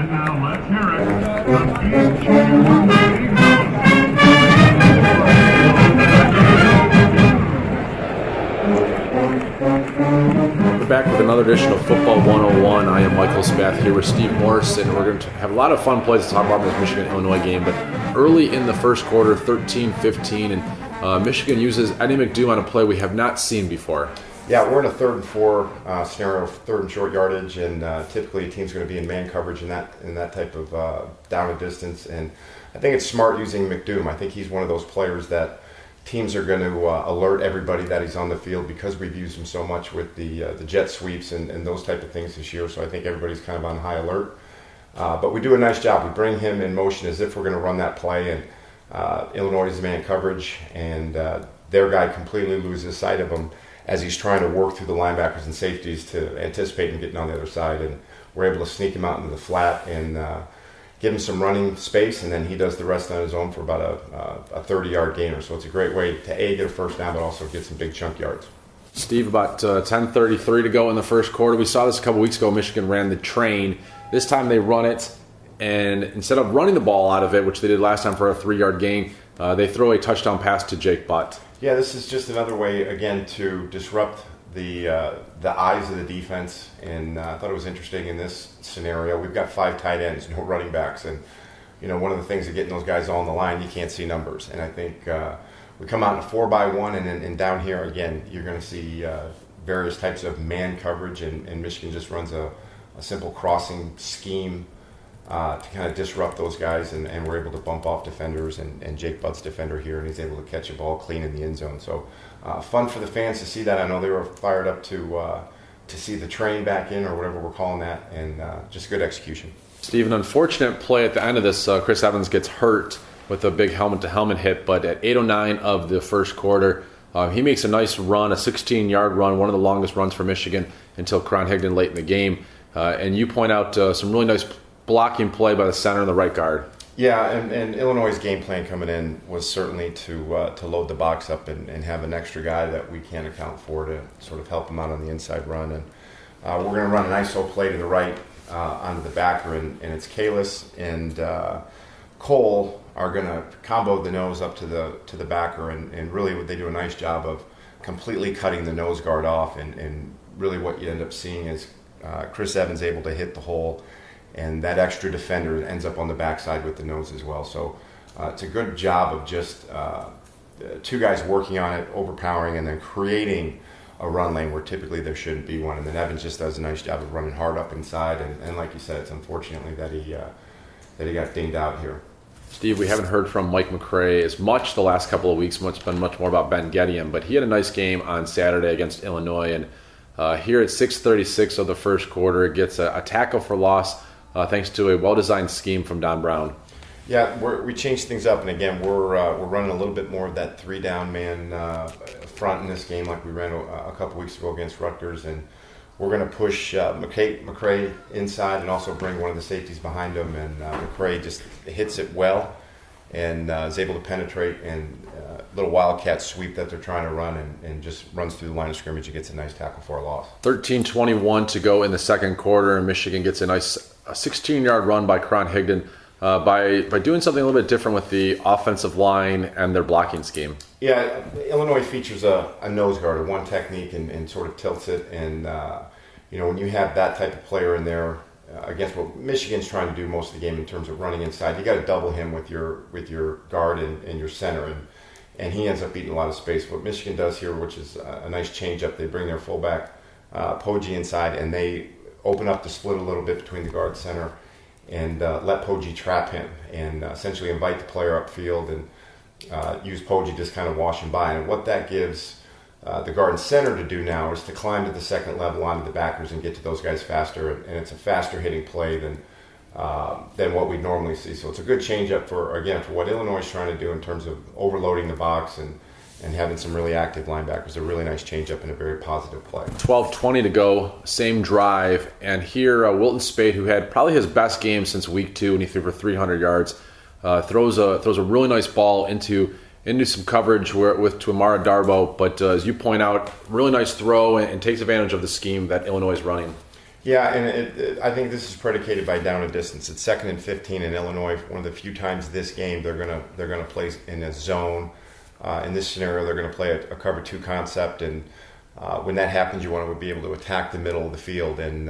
And now let's hear it. The BQ We're back with another edition of Football 101. I am Michael Spath here with Steve Morris, and we're going to have a lot of fun plays to talk about in this Michigan-Illinois game. But early in the first quarter, 13-15, and Michigan uses Eddie McDoom on a play we have not seen before. Yeah, we're in a 3rd and 4 scenario, 3rd and short yardage, and typically a team's going to be in man coverage in that type of down and distance. And I think it's smart using McDoom. I think he's one of those players that teams are going to alert everybody that he's on the field because we've used him so much with the jet sweeps and those type of things this year. So I think everybody's kind of on high alert. But we do a nice job. We bring him in motion as if we're going to run that play, and Illinois is man coverage, and their guy completely loses sight of him as he's trying to work through the linebackers and safeties to anticipate him getting on the other side. And we're able to sneak him out into the flat and give him some running space, and then he does the rest on his own for about a 30-yard gainer. So it's a great way to, A, get a first down, but also get some big chunk yards. Steve, about 10:33 to go in the first quarter. We saw this a couple weeks ago. Michigan ran the train. This time they run it, and instead of running the ball out of it, which they did last time for a 3-yard gain, they throw a touchdown pass to Jake Butt. Yeah, this is just another way, again, to disrupt the eyes of the defense, and I thought it was interesting in this scenario. We've got 5 tight ends, no running backs, and one of the things of getting those guys all on the line, you can't see numbers. And I think we come out in a 4-by-1, and down here again, you're going to see various types of man coverage, and Michigan just runs a simple crossing scheme to kind of disrupt those guys, and we're able to bump off defenders, and Jake Butt's defender here, and he's able to catch a ball clean in the end zone. So fun for the fans to see that. I know they were fired up to see the train back in, or whatever we're calling that, and just good execution. Steve, an unfortunate play at the end of this. Chris Evans gets hurt with a big helmet-to-helmet hit, but at 8:09 of the first quarter, he makes a nice run, a 16-yard run, one of the longest runs for Michigan until Karan Higdon late in the game. And you point out some really nice blocking play by the center and the right guard. Yeah, and Illinois' game plan coming in was certainly to load the box up and have an extra guy that we can't account for to sort of help him out on the inside run. And we're going to run an ISO play to the right onto the backer, and it's Kalis and Cole are going to combo the nose up to the backer, and really they do a nice job of completely cutting the nose guard off, and really what you end up seeing is Chris Evans able to hit the hole, and that extra defender ends up on the backside with the nose as well. So it's a good job of just 2 guys working on it, overpowering, and then creating a run lane where typically there shouldn't be one. And then Evans just does a nice job of running hard up inside. And like you said, it's unfortunately that he got dinged out here. Steve, we haven't heard from Mike McCray as much the last couple of weeks. It's been much more about Ben Gedeon, but he had a nice game on Saturday against Illinois. And here at 6:36 of the first quarter, it gets a tackle for loss thanks to a well-designed scheme from Don Brown. Yeah, we changed things up, and again, we're running a little bit more of that 3-down man front in this game, like we ran a couple weeks ago against Rutgers, and we're going to push McCray inside and also bring one of the safeties behind him, and McCray just hits it well and is able to penetrate, and little wildcat sweep that they're trying to run, and just runs through the line of scrimmage and gets a nice tackle for a loss. 13:21 to go in the second quarter, and Michigan gets a nice 16-yard run by Karan Higdon by doing something a little bit different with the offensive line and their blocking scheme. Yeah, Illinois features a nose guard, a one technique, and sort of tilts it. And when you have that type of player in there against what Michigan's trying to do most of the game in terms of running inside, you got to double him with your guard and your center, and he ends up eating a lot of space. What Michigan does here, which is a nice change up, they bring their fullback Poggi inside, and they open up the split a little bit between the guard center and let Poggi trap him, and essentially invite the player upfield and use Poggi just kind of washing by. And what that gives the guard and center to do now is to climb to the second level onto the backers and get to those guys faster, and it's a faster hitting play than what we normally see. So it's a good change up for what Illinois is trying to do in terms of overloading the box and having some really active linebackers. A really nice change up and a very positive play. 12:20 to go, same drive, and here Wilton Speight, who had probably his best game since week 2 when he threw for 300 yards, throws a really nice ball into some coverage to Amara Darboh, but as you point out, really nice throw and takes advantage of the scheme that Illinois is running. Yeah, and I think this is predicated by down and distance. It's 2nd and 15 in Illinois. One of the few times this game they're gonna play in a zone. In this scenario, they're going to play a cover 2 concept, and when that happens, you want to be able to attack the middle of the field. And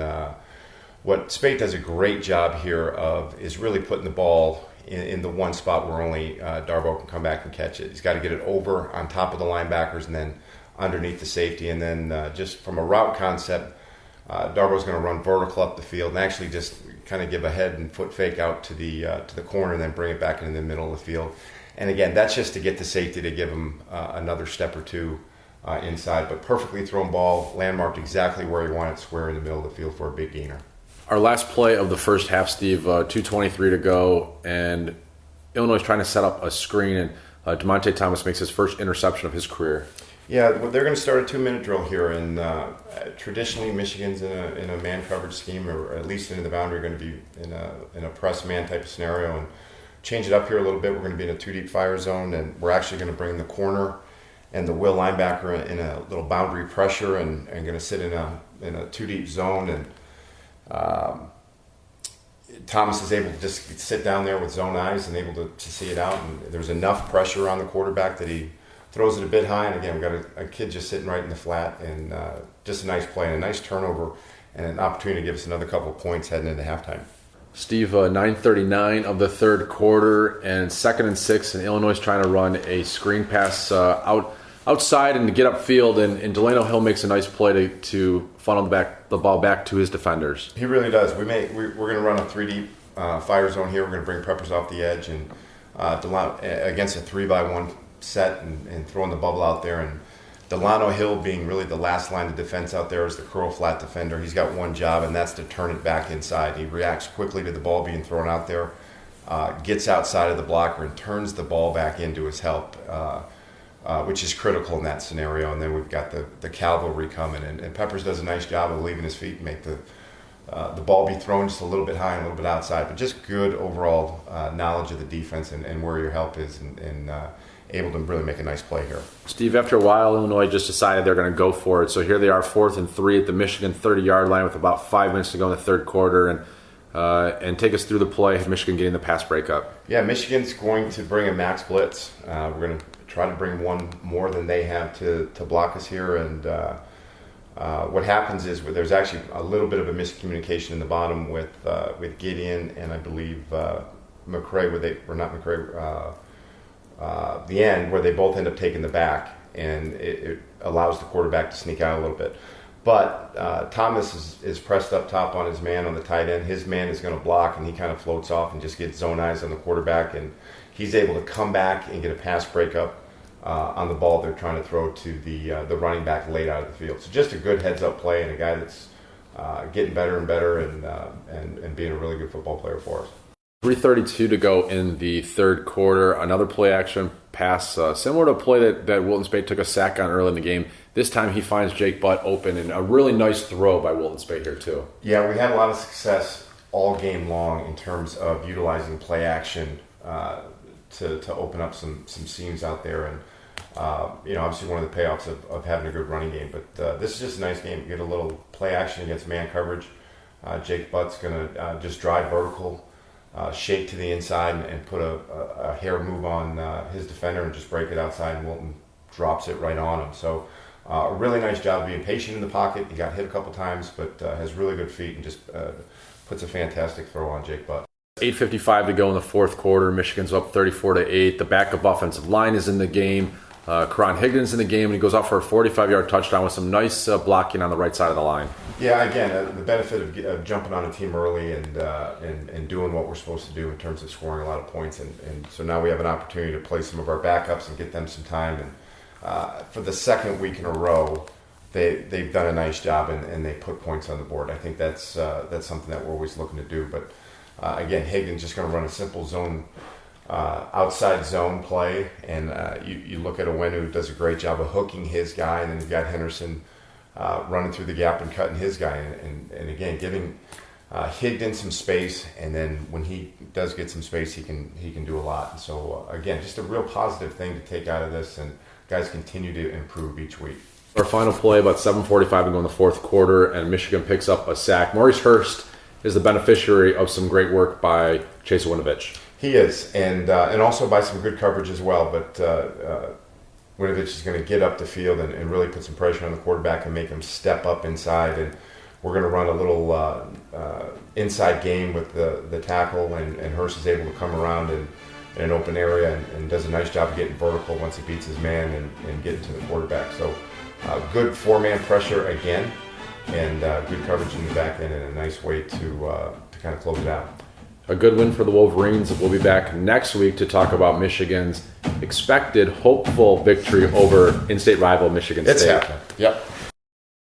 what Spate does a great job here of is really putting the ball in the one spot where only Darboh can come back and catch it. He's got to get it over on top of the linebackers and then underneath the safety. And then just from a route concept, Darboh's going to run vertical up the field and actually just kind of give a head and foot fake out to the corner and then bring it back into the middle of the field. And again, that's just to get the safety to give him another step or two inside. But perfectly thrown ball, landmarked exactly where he wanted, square in the middle of the field for a big gainer. Our last play of the first half, Steve, 2:23 to go, and Illinois is trying to set up a screen, and DeMonte Thomas makes his first interception of his career. Yeah, well, they're going to start a 2-minute drill here, and traditionally Michigan's in a man coverage scheme, or at least in the boundary, going to be in a press man type of scenario, and change it up here a little bit. We're going to be in a 2-deep fire zone, and we're actually going to bring the corner and the will linebacker in a little boundary pressure, and going to sit in a 2-deep zone. And Thomas is able to just sit down there with zone eyes and able to see it out. And there's enough pressure on the quarterback that he throws it a bit high. And again, we've got a kid just sitting right in the flat, and just a nice play and a nice turnover and an opportunity to give us another couple of points heading into halftime. Steve, 9:39 of the third quarter, and 2nd and 6, and Illinois is trying to run a screen pass outside and to get upfield, and Delano Hill makes a nice play to funnel the ball back to his defenders. He really does. We're going to run a 3-deep fire zone here. We're going to bring Peppers off the edge, and Delano, against a 3-by-1 set, and throwing the bubble out there, and Delano Hill being really the last line of defense out there as the curl flat defender. He's got one job, and that's to turn it back inside. He reacts quickly to the ball being thrown out there, gets outside of the blocker, and turns the ball back into his help, which is critical in that scenario. And then we've got the cavalry coming, and Peppers does a nice job of leaving his feet and make the ball be thrown just a little bit high and a little bit outside. But just good overall knowledge of the defense and where your help is, and able to really make a nice play here. Steve, after a while, Illinois just decided they're going to go for it. So here they are, 4th and 3 at the Michigan 30-yard line with about 5 minutes to go in the third quarter. And take us through the play of Michigan getting the pass breakup. Yeah, Michigan's going to bring a max blitz. We're going to try to bring one more than they have to block us here. And what happens is there's actually a little bit of a miscommunication in the bottom with Gideon and I believe McCray, the end, where they both end up taking the back, and it allows the quarterback to sneak out a little bit. But Thomas is pressed up top on his man on the tight end. His man is going to block, and he kind of floats off and just gets zone eyes on the quarterback, and he's able to come back and get a pass breakup on the ball they're trying to throw to the running back late out of the field. So just a good heads-up play, and a guy that's getting better and better, and being a really good football player for us. 3:32 to go in the third quarter. Another play action pass, similar to a play that Wilton Spate took a sack on early in the game. This time he finds Jake Butt open, and a really nice throw by Wilton Spate here too. Yeah, we had a lot of success all game long in terms of utilizing play action to open up some seams out there. And obviously one of the payoffs of having a good running game. But this is just a nice game. You get a little play action against man coverage. Jake Butt's going to just drive vertical, shake to the inside, and put a hair move on his defender and just break it outside, and Wilton drops it right on him. So a really nice job being patient in the pocket. He got hit a couple times, but has really good feet and just puts a fantastic throw on Jake Butt. 8:55 to go in the fourth quarter. Michigan's up 34-8. The backup offensive line is in the game. Karan Higdon's in the game, and he goes out for a 45-yard touchdown with some nice blocking on the right side of the line. Yeah, again, the benefit of jumping on a team early and doing what we're supposed to do in terms of scoring a lot of points. And so now we have an opportunity to play some of our backups and get them some time. And for the second week in a row, they've done a nice job, and they put points on the board. I think that's something that we're always looking to do. But again, Higdon's just going to run a simple zone, outside zone play, and you look at Owenu, who does a great job of hooking his guy, and then you've got Henderson running through the gap and cutting his guy, and again giving Higdon some space, and then when he does get some space, he can do a lot. And so again, just a real positive thing to take out of this, and guys continue to improve each week. Our final play, about 7:45 to go in the fourth quarter, and Michigan picks up a sack. Maurice Hurst is the beneficiary of some great work by Chase Winovich. He is, and also by some good coverage as well. But Winovich is going to get up the field and really put some pressure on the quarterback and make him step up inside. And we're going to run a little inside game with the tackle, and Hurst is able to come around in an open area and does a nice job of getting vertical once he beats his man and getting to the quarterback. So good four-man pressure again, and good coverage in the back end, and a nice way to kind of close it out. A good win for the Wolverines. We'll be back next week to talk about Michigan's expected hopeful victory over in-state rival Michigan State. It's happening. Yep.